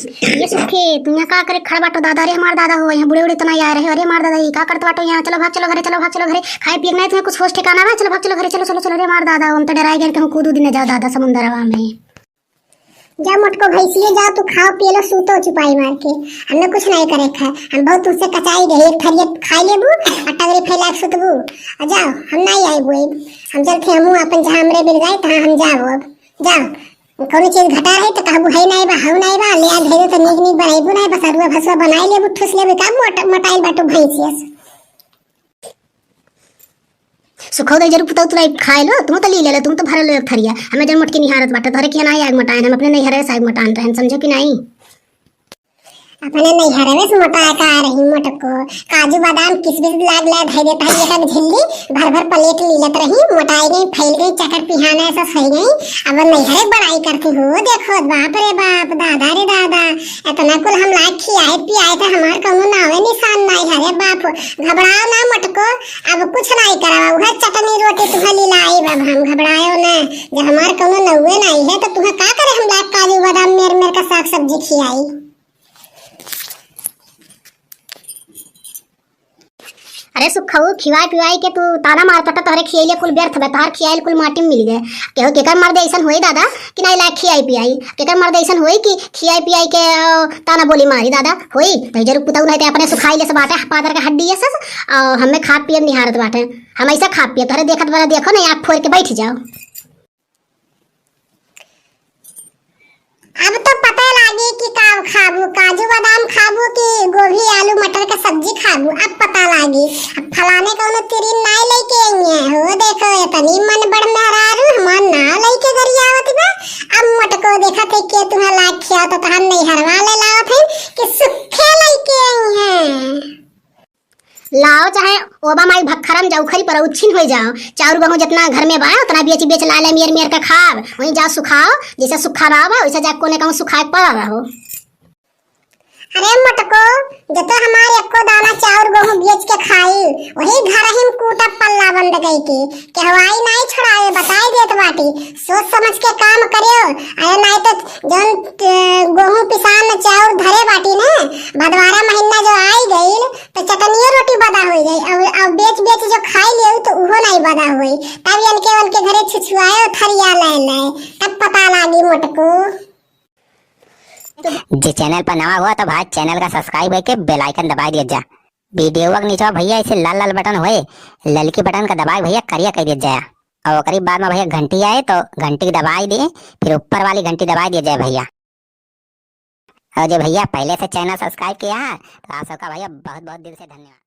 ये सुखे तुम यहाँ का करे खड़ा बाटो दादा? अरे हमार दादा हो यहाँ बूढ़े बूढ़े तना आ रहे। अरे हमार दादा ये का करते बाटो यहाँ? चलो भाग चलो घरे, चलो भाग चलो घरे। खाए पिए नहीं तुम्हें कुछ होश ठिकाना है? चलो भाग चलो घरे, चलो चलो चलो। अरे हमार दादा हम तो डराए गए कि हम कूद न जाओ दादा समुंदर हवा में। जा मोटको भैंसिए जाओ, तू खाओ पिए लो, सूतो चुपाई मार के। हमने कुछ नहीं करे खा, हम बहुत तुझसे कचाई गए। एक थरिये खाई लेबू और टगरे फैला के सुतबू। जाओ हम नहीं आईबू, हम चलते हमू अपन जहाँ हमरे मिल जाए तहाँ हम जाओ। अब जाओ, कोनो चीज घटा रही तो कहबू है नहीं बा, हऊ नहीं बा, ले आ घेरे तो नीक नीक बनाईबू नहीं, बस अरुआ भसुआ बनाई लेबू, ठुस लेबू। का मोटाइल बाटू भैंसिया सुखो दे जरूर पुतौ तुला खाए लो। तुम तो ले ले, तुम तो भरल थरिया। हमें जन मटकी निहारत बाटे तोहरे के नहीं आग मटान। हम अपने नहीं हरे साग मटान रहन, समझो कि नहीं? अपने नहीं हरवे से मोटा का रही मोटको। काजू बादाम किसमिस लाग ला धै देता है, एक झिल्ली भर भर प्लेट लीलत रही, मोटाई गई, फैल गई, चकर पिहाना ऐसा सही गई। अब नहीं हरे बड़ाई करती हो। देखो बाप रे बाप, दादा रे दादा, इतना कुल हम लाख खियाए पियाए तो हमार कौनो नावे निशान नहीं हरे बाप। घबराओ ना मोटको, अब कुछ नहीं करावा, वह चटनी रोटी तुम्हें लीलाई। अब हम घबरायो ना, जब हमार कौनो नौवे नहीं है तो तुम्हें का करे हम लाख काजू बादाम मेर मेर का साग सब्जी खियाई। अरे सुखाऊ खिवाई पिवाई के तू ताना मार पटा तोहरे खियाइले कुल व्यर्थ बा। तोहर खियाइल कुल माटी में मिल गए। केहो केकर मर्द ऐसन होई दादा कि नहीं लायक खियाई पियाई? केकर मर्द ऐसन होई कि खियाई पियाई के ताना बोली मारी दादा होई? तो जरूर पुताऊ नहीं अपने सुखाई ले से बाटे पादर का हड्डी है सस। हमें खा पिए निहारत बाटे, हम ऐसा खा पिए तोहरे देखत वाला देखो ना, आँख फोड़ के बैठ जाओ। अब तो पता लागी कि का खाबू, काजू बादाम खाबू कि गोभी आलू मटर का सब्जी खाबू। अब पता लागी। अब फलाने कोनो तिरिन नाय लेके आइए हो। देखो इतनी मन बड़ मेहरारू हमार ना लेके गरियावत बा। अब मटको देखा थे कि तुम्हें लाख खिया तो हम नहीं हरवा ले लावत है कि सुखे लेके आई हैं। लाओ चाहे ओबा माई भखरम जाऊखरी पर उच्छिन हो जाओ। चाउर गहूं जितना घर में बा उतना बेच बेच ला ले मेर मेर का खाब। वहीं जाओ सुखाओ, जैसे सुखा रहा बा वैसे जाके कोने कहूं सुखाए पड़ा रहो। अरे मटको, जब तो हमारे एको दाना चाउर गहूं बेच के खाई, वही घर ही कूटा पल्ला बंद गई की कहवाई नहीं छुड़ाए, बताई देत बाटी। सोच समझ के काम करियो। अरे नहीं तो जन गहूं पिसान चाउर धरे बाटी ने, भदवारा महीना जो आई गई तो चटनियो रोटी बदा हो गई। अब बेच बेच जो खाई ले तो उहो नहीं बदा हुई। तब उनके घरे छुछुआए थरिया ले ले, तब पता लागी मोटको। जे चैनल पर नवा हुआ तो भाई चैनल का सब्सक्राइब करके बेल आइकन दबा दिया जा। वीडियो के नीचे भैया ऐसे लाल लाल बटन होए, ललकी बटन का दबाए भैया करिया कर दिया जाए। और करीब बाद में भैया घंटी आए तो घंटी दबाई दे, फिर ऊपर वाली घंटी दबा दिया जाए भैया। और जो भैया पहले से चैनल सब्सक्राइब किया है तो आप सबका भैया बहुत बहुत दिल से धन्यवाद।